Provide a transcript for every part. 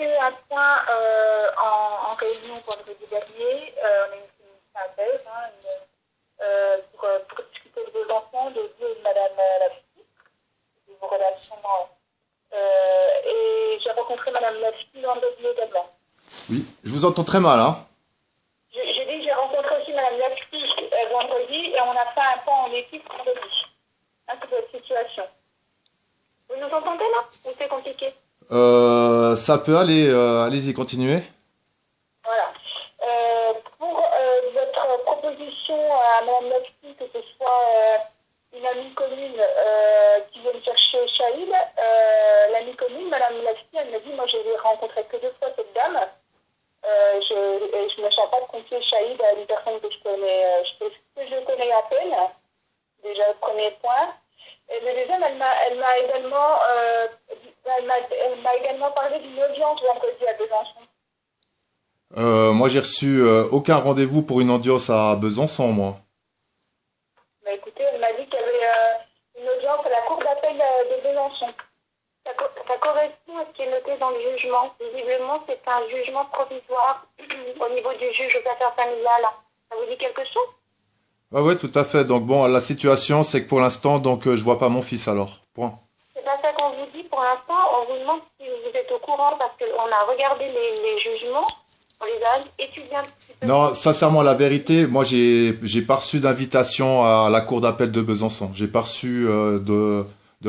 fait un point en réunion vendredi dernier. On a une synthèse pour discuter de vos enfants, de vous et de Madame Laffi, de vos relations. Et j'ai rencontré Madame Laffi vendredi également. Oui, je vous entends très mal, hein. J'ai dit que j'ai rencontré aussi Madame Laffi vendredi et on a fait un point en équipe vendredi. Sur cette situation. Vous nous entendez là? Ou c'est compliqué? Ça peut aller, allez-y, continuez. Voilà. Pour votre proposition à Mme Laffi, que ce soit une amie commune qui vient chercher Shahid, l'amie commune, Mme Laffi, elle me dit, moi je l'ai rencontré que 2 fois cette dame, je ne me sens pas de confier Shahid à une personne que je connais, que je connais à peine, déjà le premier point. Et le deuxième, elle m'a également parlé d'une audience vendredi à Besançon. Moi, j'ai reçu aucun rendez-vous pour une audience à Besançon, moi. Bah écoutez, elle m'a dit qu'il y avait une audience à la cour d'appel de Besançon. Ça correspond à ce qui est noté dans le jugement. Visiblement, c'est un jugement provisoire au niveau du juge aux affaires familiales. Ça vous dit quelque chose? Ah ouais, tout à fait. Donc bon, la situation, c'est que pour l'instant, donc je vois pas mon fils alors. Point. C'est pas ça qu'on vous dit pour l'instant. On vous demande si vous êtes au courant parce qu'on a regardé les jugements, on les a étudiés un petit peu. Non, sincèrement, la vérité, moi, j'ai pas reçu d'invitation à la cour d'appel de Besançon. J'ai pas reçu de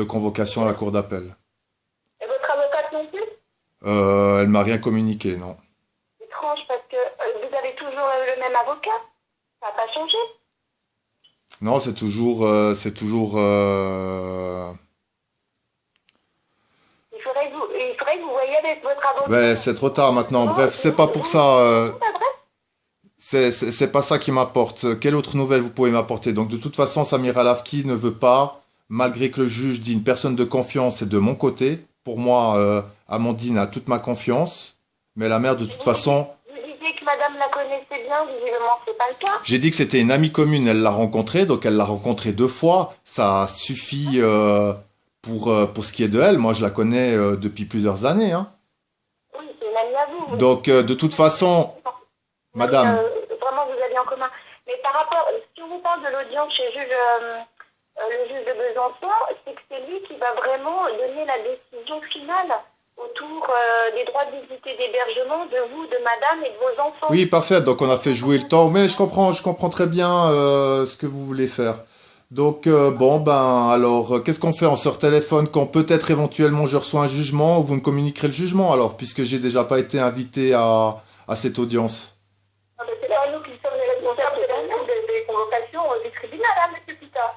convocation à la cour d'appel. Et votre avocate non plus? Elle m'a rien communiqué, non. Étrange parce que vous avez toujours le même avocat. Ça n'a pas changé. Non, c'est toujours. Il faudrait que vous voyiez avec votre avocat. Ouais, c'est trop tard maintenant. Bref, c'est pas pour ça. C'est pas ça qui m'apporte. Quelle autre nouvelle vous pouvez m'apporter? Donc, de toute façon, Samira Lafki ne veut pas, malgré que le juge dit une personne de confiance est de mon côté. Pour moi, Amandine a toute ma confiance. Mais la mère, de toute façon. Vous disiez que madame la connaissait bien, visiblement, c'est pas le cas. J'ai dit que c'était une amie commune, elle l'a rencontrée, donc elle l'a rencontrée 2 fois. Ça suffit pour ce qui est de elle. Moi, je la connais depuis plusieurs années. Hein. Oui, c'est une amie à vous. Donc, de toute façon, madame. Vraiment, vous avez en commun. Mais par rapport, si on vous parle de l'audience chez le juge de Besançon, c'est que c'est lui qui va vraiment donner la décision finale autour des droits de visite et d'hébergement de vous, de madame et de vos enfants. Oui, parfait. Donc, on a fait jouer le temps. Mais je comprends très bien ce que vous voulez faire. Donc, bon, ben, alors, qu'est-ce qu'on fait? On se téléphone quand peut-être éventuellement je reçois un jugement ou vous me communiquerez le jugement, alors, puisque j'ai déjà pas été invité à cette audience. Ah, c'est pas nous qui sommes les responsables des convocations du tribunal, hein, monsieur Pita.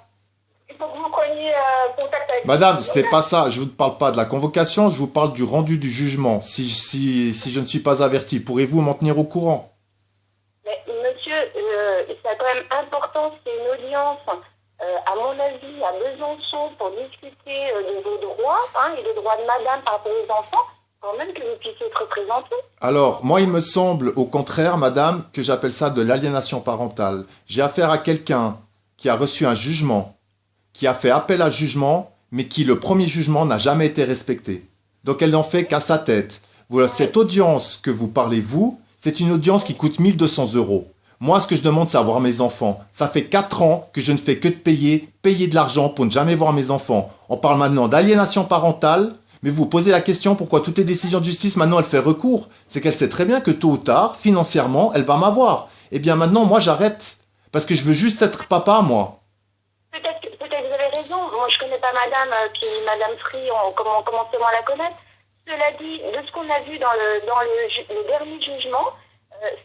Il faut que vous preniez contact avec... Madame, ce n'est pas ça. Je ne vous parle pas de la convocation, je vous parle du rendu du jugement. Si je ne suis pas averti, pourrez-vous m'en tenir au courant? Mais monsieur, c'est quand même important, c'est une audience, à mon avis, à Besançon, pour discuter de vos droits, hein, et des droits de madame par rapport aux enfants, quand même que vous puissiez être représenté. Alors, moi, il me semble, au contraire, madame, que j'appelle ça de l'aliénation parentale. J'ai affaire à quelqu'un qui a reçu un jugement, qui a fait appel à jugement, mais qui, le premier jugement, n'a jamais été respecté. Donc, elle n'en fait qu'à sa tête. Voilà, cette audience que vous parlez, vous, c'est une audience qui coûte 1 200 €. Moi, ce que je demande, c'est avoir mes enfants. Ça fait 4 ans que je ne fais que de payer de l'argent pour ne jamais voir mes enfants. On parle maintenant d'aliénation parentale, mais vous posez la question pourquoi toutes les décisions de justice, maintenant, elle fait recours. C'est qu'elle sait très bien que tôt ou tard, financièrement, elle va m'avoir. Eh bien, maintenant, moi, j'arrête. Parce que je veux juste être papa, moi. Peut-être que vous avez raison. Moi, je connais pas madame, puis madame Free, on commence seulement à la connaître. Cela dit, de ce qu'on a vu dans le dernier jugement,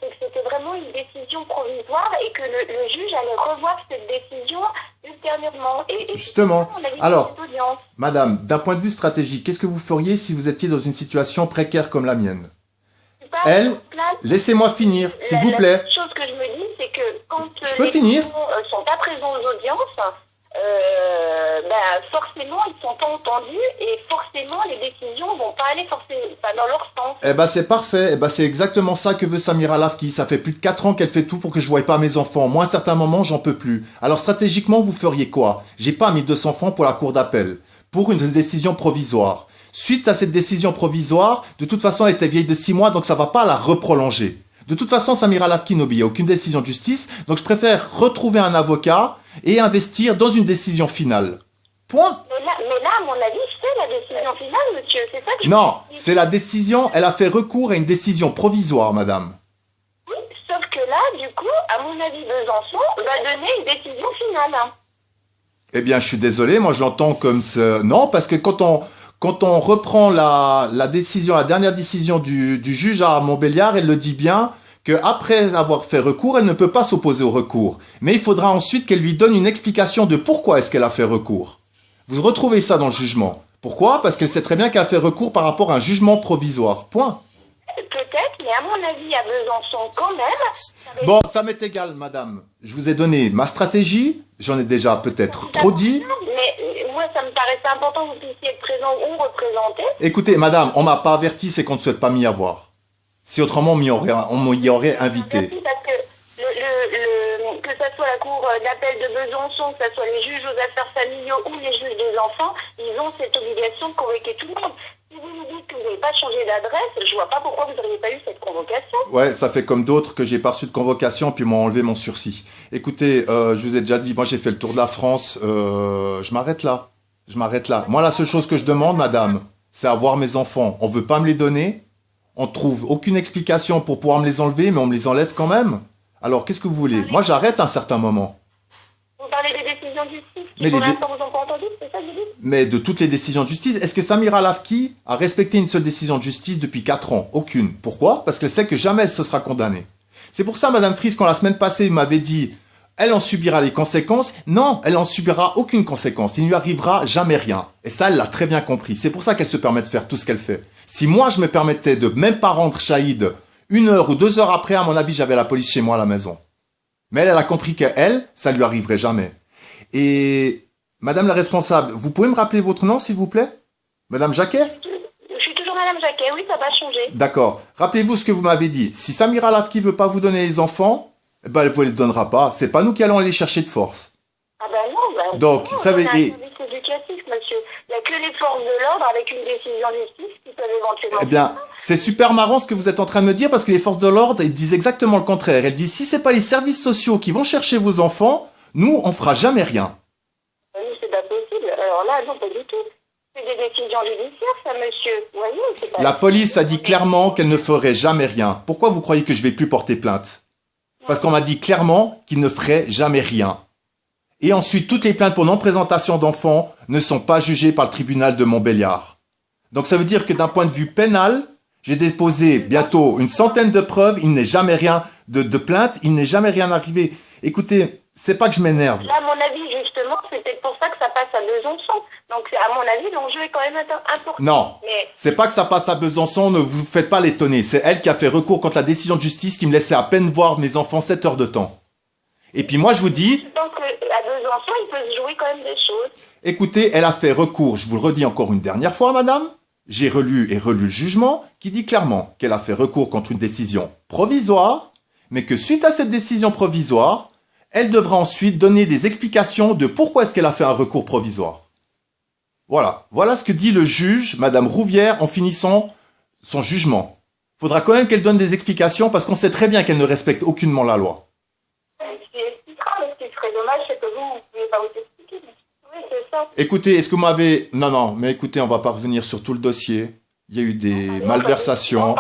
c'est que c'était vraiment une décision provisoire et que le juge allait revoir cette décision ultérieurement. Et justement, on alors, madame, d'un point de vue stratégique, qu'est-ce que vous feriez si vous étiez dans une situation précaire comme la mienne? Elle, laissez-moi finir, s'il vous plaît. La chose que je me dis, c'est que quand je peux finir sont pas présents aux audiences, forcément, ils sont pas entendus et forcément, les décisions vont pas aller dans leur sens. Eh ben, c'est parfait. Eh ben, c'est exactement ça que veut Samira Lafki. Ça fait plus de 4 ans qu'elle fait tout pour que je voie pas mes enfants. Moi, à un certain moment, j'en peux plus. Alors, stratégiquement, vous feriez quoi? J'ai pas 1 200 francs pour la cour d'appel. Pour une décision provisoire. suite à cette décision provisoire, de toute façon, elle était vieille de 6 mois, donc ça va pas la reprolonger. De toute façon, Samira Lavki n'obéit à aucune décision de justice, donc je préfère retrouver un avocat et investir dans une décision finale. Point. Mais là, à mon avis, c'est la décision finale, monsieur. C'est ça que je Non, vous dis. c'est la décision, elle a fait recours à une décision provisoire, madame. Oui, sauf que là, du coup, à mon avis, Besançon va donner une décision finale. Hein. Eh bien, je suis désolé, moi je l'entends comme ce... Non, parce que quand on reprend la décision, la dernière décision du juge à Montbéliard, elle le dit bien qu'après avoir fait recours, elle ne peut pas s'opposer au recours. Mais il faudra ensuite qu'elle lui donne une explication de pourquoi est-ce qu'elle a fait recours. Vous retrouvez ça dans le jugement. Pourquoi? Parce qu'elle sait très bien qu'elle a fait recours par rapport à un jugement provisoire. Point. Peut-être, mais à mon avis, à Besançon, quand même... Bon, ça m'est égal, madame. Je vous ai donné ma stratégie. J'en ai déjà peut-être trop dit. Mais moi, ça me paraissait important que vous puissiez être présent ou représenter. Écoutez, madame, on m'a pas averti, c'est qu'on ne souhaite pas m'y avoir. Si autrement, on m'y aurait invité. Merci, parce que que ce soit la cour d'appel de Besançon, que ce soit les juges aux affaires familiaux ou les juges des enfants, ils ont cette obligation de convoquer tout le monde. Si vous nous dites que vous n'avez pas changé d'adresse, je vois pas pourquoi vous n'auriez pas eu cette convocation. Ouais, ça fait comme d'autres que j'ai pas reçu de convocation puis m'ont enlevé mon sursis. Écoutez, je vous ai déjà dit, moi j'ai fait le tour de la France, je m'arrête là. Je m'arrête là. Moi, la seule chose que je demande, madame, c'est avoir mes enfants. On veut pas me les donner. On trouve aucune explication pour pouvoir me les enlever, mais on me les enlève quand même. Alors, qu'est-ce que vous voulez? Moi, j'arrête à un certain moment. Vous parlez des décisions de justice Mais qui pour les l'instant vous ont pas entendu, c'est ça que vous dites? Mais de toutes les décisions de justice, est-ce que Samira Lavki a respecté une seule décision de justice depuis 4 ans? Aucune. Pourquoi? Parce qu'elle sait que jamais elle se sera condamnée. C'est pour ça, madame Fries, quand la semaine passée, vous m'avez dit, elle en subira les conséquences. Non, elle en subira aucune conséquence. Il ne lui arrivera jamais rien. Et ça, elle l'a très bien compris. C'est pour ça qu'elle se permet de faire tout ce qu'elle fait. Si moi, je me permettais de même pas rendre Chaïd 1 heure ou 2 heures après, à mon avis, j'avais la police chez moi à la maison. Mais elle a compris qu'elle, ça lui arriverait jamais. Et, madame la responsable, vous pouvez me rappeler votre nom, s'il vous plaît? Madame Jacquet? Je suis toujours madame Jacquet, oui, ça va changer. D'accord. Rappelez-vous ce que vous m'avez dit. Si Samira Lavki veut pas vous donner les enfants, eh ben, elle vous les donnera pas. C'est pas nous qui allons les chercher de force. Ah ben non, Donc, non, ça veut on a un dire... service éducatif, monsieur. Il n'y a que les forces de l'ordre avec une décision de justice qui peuvent éventuellement... Eh bien, c'est super marrant ce que vous êtes en train de me dire parce que les forces de l'ordre, elles disent exactement le contraire. Elles disent, si c'est pas les services sociaux qui vont chercher vos enfants, nous, on fera jamais rien. Oui, c'est pas possible. Alors là, non, pas du tout. C'est des décisions judiciaires, ça, monsieur. Vous voyez, c'est pas... La police a dit clairement qu'elle ne ferait jamais rien. Pourquoi vous croyez que je vais plus porter plainte? Parce qu'on m'a dit clairement qu'il ne ferait jamais rien. Et ensuite, toutes les plaintes pour non-présentation d'enfants ne sont pas jugées par le tribunal de Montbéliard. Donc ça veut dire que d'un point de vue pénal, j'ai déposé bientôt une centaine de preuves, il n'est jamais rien de plainte, il n'est jamais rien arrivé. Écoutez, c'est pas que je m'énerve. Là, à mon avis, justement, c'est peut-être pour ça que ça passe à Besançon. Donc, à mon avis, l'enjeu est quand même important. Non, Mais... c'est pas que ça passe à Besançon, ne vous faites pas l'étonner. C'est elle qui a fait recours contre la décision de justice qui me laissait à peine voir mes enfants 7 heures de temps. Et puis moi, je vous dis... Je pense qu'à Besançon, il peut se jouer quand même des choses. Écoutez, elle a fait recours, je vous le redis encore une dernière fois, madame. J'ai relu et relu le jugement qui dit clairement qu'elle a fait recours contre une décision provisoire, mais que suite à cette décision provisoire, elle devra ensuite donner des explications de pourquoi est-ce qu'elle a fait un recours provisoire. Voilà. Voilà ce que dit le juge, madame Rouvière, en finissant son jugement. Faudra quand même qu'elle donne des explications parce qu'on sait très bien qu'elle ne respecte aucunement la loi. Ce qui expliquera, mais ce qui serait dommage, c'est que vous ne pouvez pas vous expliquer. Oui, c'est ça. Écoutez, est-ce que vous m'avez... Non, mais écoutez, on va pas revenir sur tout le dossier. Il y a eu des malversations.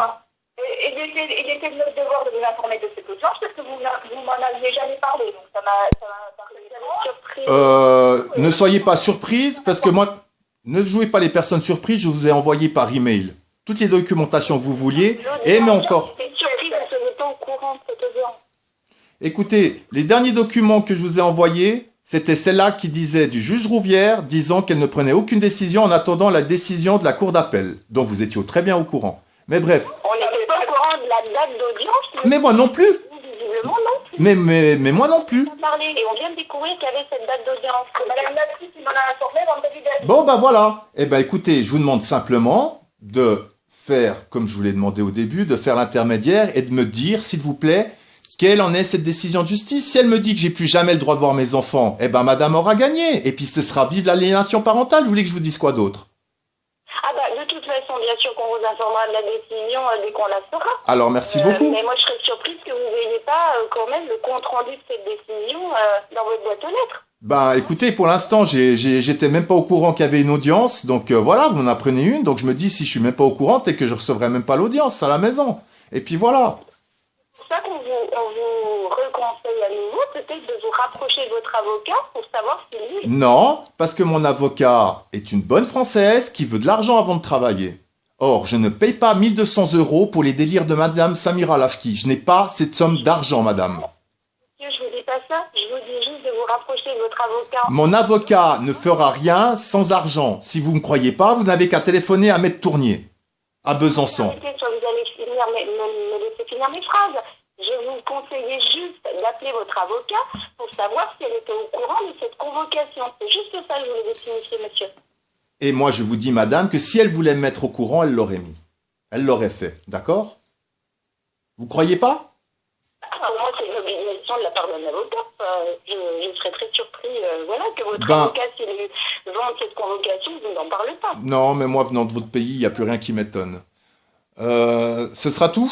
Il était de notre devoir de vous informer de cette audience parce que vous m'en aviez jamais parlé. Donc ça m'a surpris. Ne soyez pas surprise parce que moi... Ne jouez pas les personnes surprises, je vous ai envoyé par email toutes les documentations que vous vouliez, et mais encore... Écoutez, les derniers documents que je vous ai envoyés, c'était celle-là qui disait du juge Rouvière, disant qu'elle ne prenait aucune décision en attendant la décision de la cour d'appel, dont vous étiez très bien au courant. Mais bref. On n'était pas au courant de la date d'audience. Mais moi non plus. Visiblement non plus. Mais moi non plus. Et on vient de découvrir qu'il y avait cette date d'audience. Madame Nathalie qui m'en a informé vendredi dernier. Bon, bah voilà. Eh ben écoutez, je vous demande simplement de faire, comme je vous l'ai demandé au début, de faire l'intermédiaire et de me dire, s'il vous plaît, quelle en est cette décision de justice. Si elle me dit que j'ai plus jamais le droit de voir mes enfants, eh ben madame aura gagné. Et puis ce sera vive l'aliénation parentale. Vous voulez que je vous dise quoi d'autre? Ah bah, de de toute façon, bien sûr qu'on vous informera de la décision dès qu'on la fera. Alors, merci beaucoup. Mais moi, je serais surprise que vous n'ayez pas quand même le compte-rendu de cette décision dans votre boîte aux lettres. Ben, écoutez, pour l'instant, j'étais même pas au courant qu'il y avait une audience, donc voilà, vous m'en apprenez une, donc je me dis, si je suis même pas au courant, c'est que je recevrai même pas l'audience à la maison. Et puis voilà. C'est pour ça qu'on vous reconseille à nouveau, peut-être de vous rapprocher de votre avocat pour savoir si lui... Non, parce que mon avocat est une bonne Française qui veut de l'argent avant de travailler. Or, je ne paye pas 1200 € pour les délires de Madame Samira Lafki. Je n'ai pas cette somme d'argent, madame. Je vous dis pas ça, je vous dis juste de vous rapprocher de votre avocat. Mon avocat ne fera rien sans argent. Si vous ne croyez pas, vous n'avez qu'à téléphoner à Maître Tournier, à Besançon. Arrêtez, soit vous allez finir, me laisser finir mes phrases. Je vous conseillais juste d'appeler votre avocat pour savoir si elle était au courant de cette convocation. C'est juste ça que je voulais signifier, monsieur. Et moi, je vous dis, madame, que si elle voulait me mettre au courant, elle l'aurait mis. Elle l'aurait fait, d'accord? Vous croyez pas? Moi, c'est une obligation de la part d'un avocat. Je serais très surpris voilà, que votre Ben, avocat, s'il vend cette convocation, vous n'en parlez pas. non, mais moi, venant de votre pays, il n'y a plus rien qui m'étonne. Ce sera tout?